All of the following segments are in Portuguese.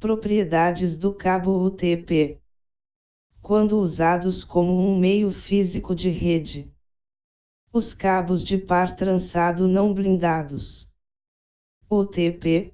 Propriedades do cabo UTP. Quando usados como um meio físico de rede. Os cabos de par trançado não blindados. UTP.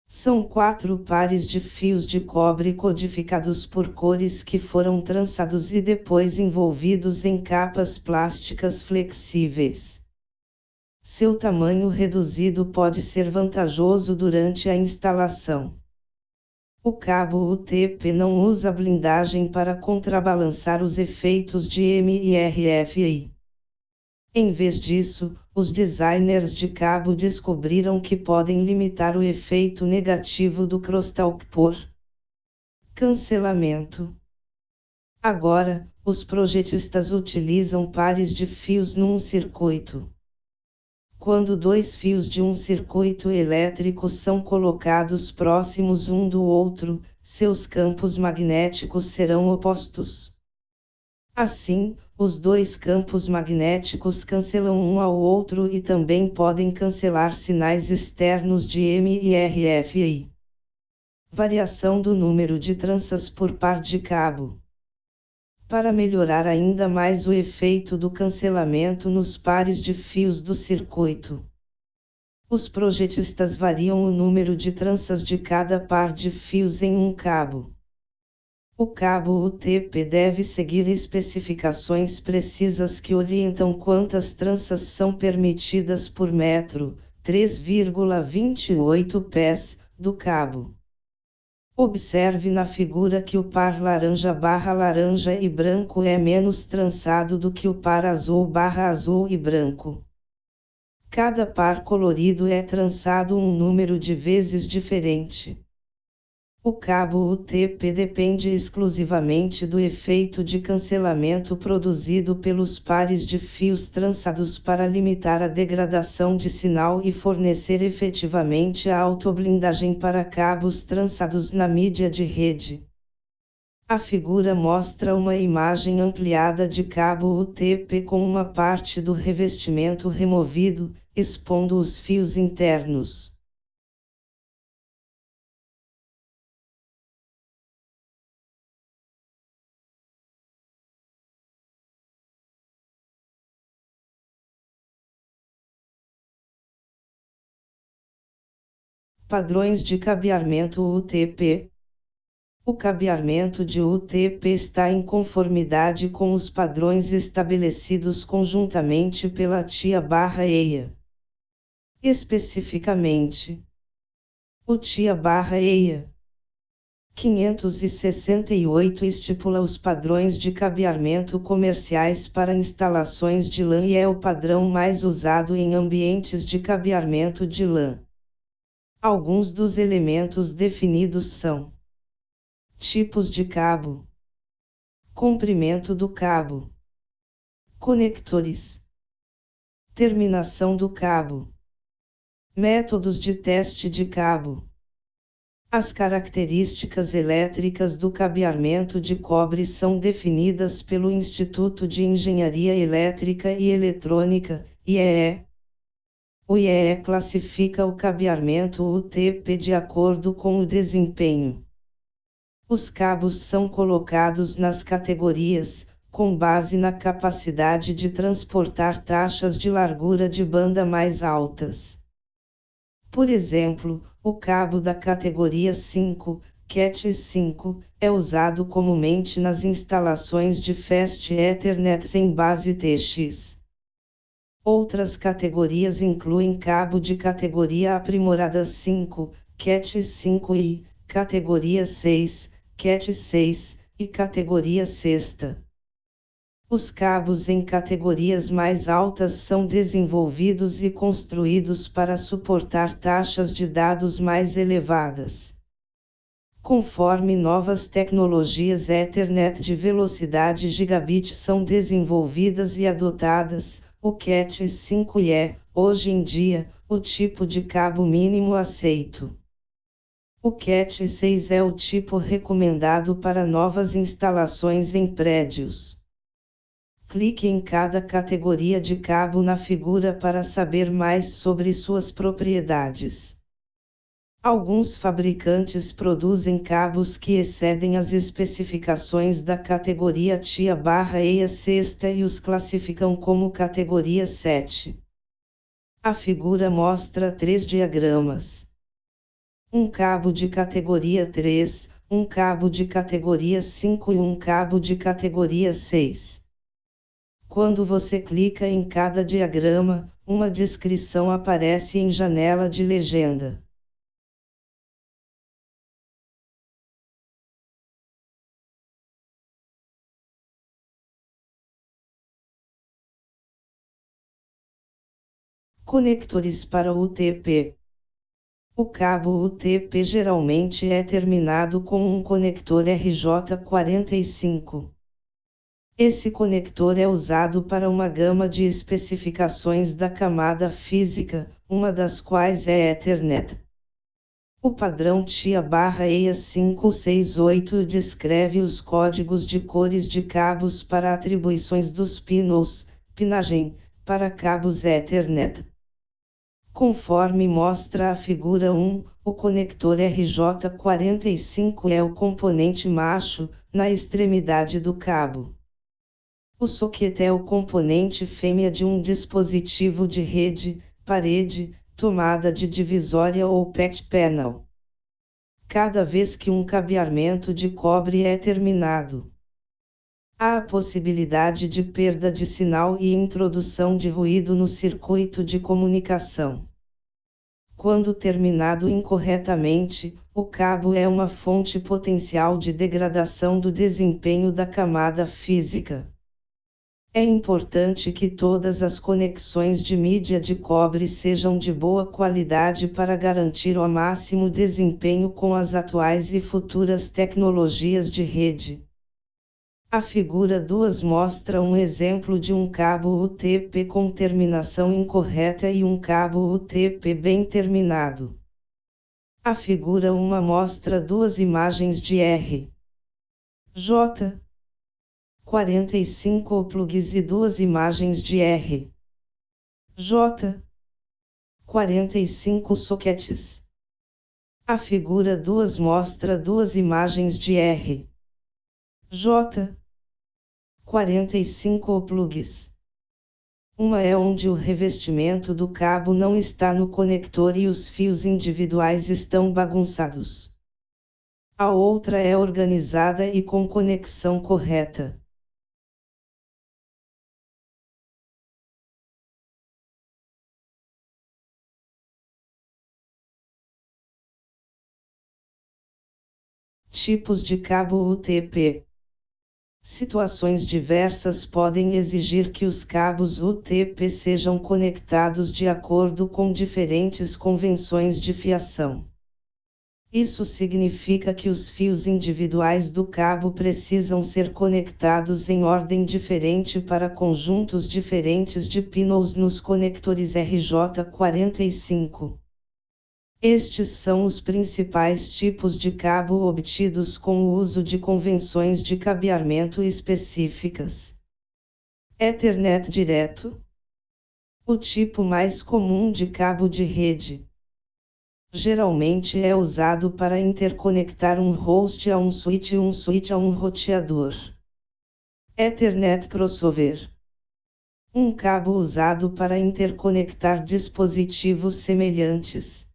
São 4 pares de fios de cobre codificados por cores que foram trançados e depois envolvidos em capas plásticas flexíveis. Seu tamanho reduzido pode ser vantajoso durante a instalação. O cabo UTP não usa blindagem para contrabalançar os efeitos de MIRFI. Em vez disso, os designers de cabo descobriram que podem limitar o efeito negativo do crosstalk por cancelamento. Agora, os projetistas utilizam pares de fios num circuito. Quando 2 fios de um circuito elétrico são colocados próximos um do outro, seus campos magnéticos serão opostos. Assim, os 2 campos magnéticos cancelam um ao outro e também podem cancelar sinais externos de MIRFI. Variação do número de tranças por par de cabo. Para melhorar ainda mais o efeito do cancelamento nos pares de fios do circuito, os projetistas variam o número de tranças de cada par de fios em um cabo. O cabo UTP deve seguir especificações precisas que orientam quantas tranças são permitidas por metro, 3,28 pés, do cabo. Observe na figura que o par laranja/laranja e branco é menos trançado do que o par azul/azul e branco. Cada par colorido é trançado um número de vezes diferente. O cabo UTP depende exclusivamente do efeito de cancelamento produzido pelos pares de fios trançados para limitar a degradação de sinal e fornecer efetivamente a autoblindagem para cabos trançados na mídia de rede. A figura mostra uma imagem ampliada de cabo UTP com uma parte do revestimento removido, expondo os fios internos. Padrões de cabeamento UTP. O cabeamento de UTP está em conformidade com os padrões estabelecidos conjuntamente pela TIA/EIA. Especificamente, o TIA/EIA 568 estipula os padrões de cabeamento comerciais para instalações de LAN e é o padrão mais usado em ambientes de cabeamento de LAN. Alguns dos elementos definidos são: tipos de cabo, comprimento do cabo, conectores, terminação do cabo, métodos de teste de cabo. As características elétricas do cabeamento de cobre são definidas pelo Instituto de Engenharia Elétrica e Eletrônica, IEE. O IEE classifica o cabeamento UTP de acordo com o desempenho. Os cabos são colocados nas categorias, com base na capacidade de transportar taxas de largura de banda mais altas. Por exemplo, o cabo da categoria 5, Cat 5, é usado comumente nas instalações de Fast Ethernet em base TX. Outras categorias incluem cabo de categoria aprimorada 5, Cat 5i, categoria 6, Cat 6, e categoria 6. Os cabos em categorias mais altas são desenvolvidos e construídos para suportar taxas de dados mais elevadas. Conforme novas tecnologias Ethernet de velocidade gigabit são desenvolvidas e adotadas, o Cat 5 é, hoje em dia, o tipo de cabo mínimo aceito. O Cat 6 é o tipo recomendado para novas instalações em prédios. Clique em cada categoria de cabo na figura para saber mais sobre suas propriedades. Alguns fabricantes produzem cabos que excedem as especificações da categoria TIA/EIA 6 e os classificam como categoria 7. A figura mostra 3 diagramas. Um cabo de categoria 3, um cabo de categoria 5 e um cabo de categoria 6. Quando você clica em cada diagrama, uma descrição aparece em janela de legenda. Conectores para UTP. O cabo UTP geralmente é terminado com um conector RJ45. Esse conector é usado para uma gama de especificações da camada física, uma das quais é Ethernet. O padrão TIA/EIA 568 descreve os códigos de cores de cabos para atribuições dos pinos, pinagem, para cabos Ethernet. Conforme mostra a figura 1, o conector RJ45 é o componente macho, na extremidade do cabo. O socket é o componente fêmea de um dispositivo de rede, parede, tomada de divisória ou patch panel. Cada vez que um cabeamento de cobre é terminado, há a possibilidade de perda de sinal e introdução de ruído no circuito de comunicação. Quando terminado incorretamente, o cabo é uma fonte potencial de degradação do desempenho da camada física. É importante que todas as conexões de mídia de cobre sejam de boa qualidade para garantir o máximo desempenho com as atuais e futuras tecnologias de rede. A figura 2 mostra um exemplo de um cabo UTP com terminação incorreta e um cabo UTP bem terminado. A figura 1 mostra duas imagens de RJ 45 plugs e duas imagens de RJ 45 sockets. A figura 2 mostra duas imagens de RJ 45 plugs. Uma é onde o revestimento do cabo não está no conector e os fios individuais estão bagunçados. A outra é organizada e com conexão correta. Tipos de cabo UTP. Situações diversas podem exigir que os cabos UTP sejam conectados de acordo com diferentes convenções de fiação. Isso significa que os fios individuais do cabo precisam ser conectados em ordem diferente para conjuntos diferentes de pinos nos conectores RJ45. Estes são os principais tipos de cabo obtidos com o uso de convenções de cabeamento específicas. Ethernet direto. O tipo mais comum de cabo de rede. Geralmente é usado para interconectar um host a um switch e um switch a um roteador. Ethernet crossover. Um cabo usado para interconectar dispositivos semelhantes.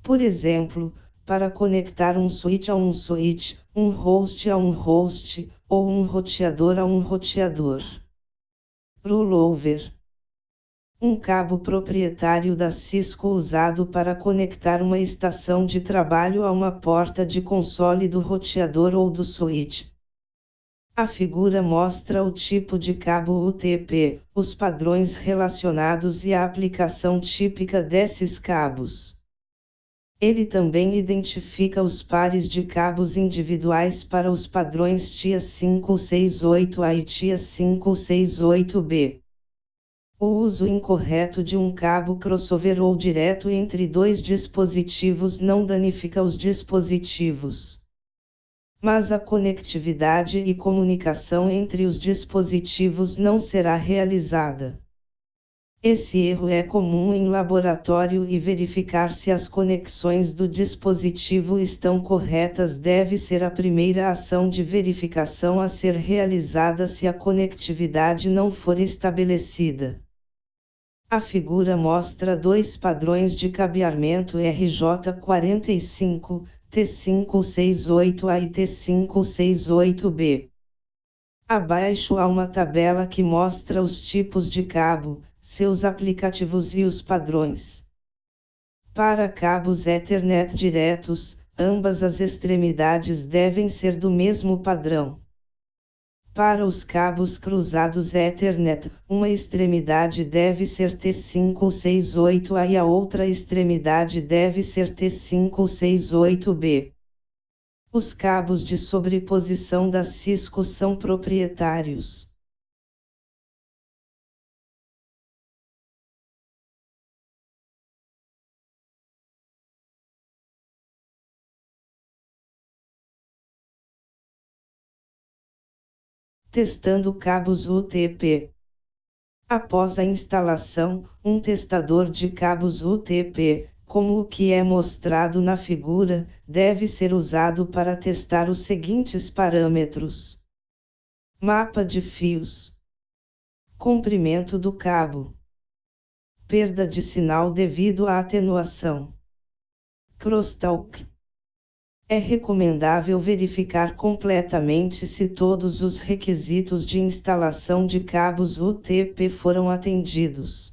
Por exemplo, para conectar um switch a um switch, um host a um host, ou um roteador a um roteador. Rollover. Um cabo proprietário da Cisco usado para conectar uma estação de trabalho a uma porta de console do roteador ou do switch. A figura mostra o tipo de cabo UTP, os padrões relacionados e a aplicação típica desses cabos. Ele também identifica os pares de cabos individuais para os padrões TIA 568A e TIA 568B. O uso incorreto de um cabo crossover ou direto entre dois dispositivos não danifica os dispositivos, mas a conectividade e comunicação entre os dispositivos não será realizada. Esse erro é comum em laboratório e verificar se as conexões do dispositivo estão corretas deve ser a primeira ação de verificação a ser realizada se a conectividade não for estabelecida. A figura mostra dois padrões de cabeamento RJ45, T568A e T568B. Abaixo há uma tabela que mostra os tipos de cabo, seus aplicativos e os padrões. Para cabos Ethernet diretos, ambas as extremidades devem ser do mesmo padrão. Para os cabos cruzados Ethernet, uma extremidade deve ser T568A e a outra extremidade deve ser T568B. Os cabos de sobreposição da Cisco são proprietários. Testando cabos UTP. Após a instalação, um testador de cabos UTP, como o que é mostrado na figura, deve ser usado para testar os seguintes parâmetros: mapa de fios, comprimento do cabo, perda de sinal devido à atenuação, crosstalk. É recomendável verificar completamente se todos os requisitos de instalação de cabos UTP foram atendidos.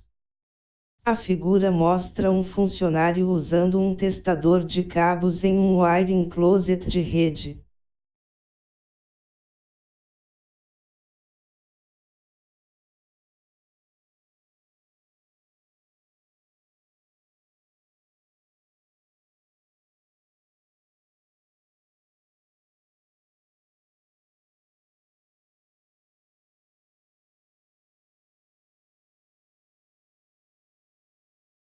A figura mostra um funcionário usando um testador de cabos em um wiring closet de rede.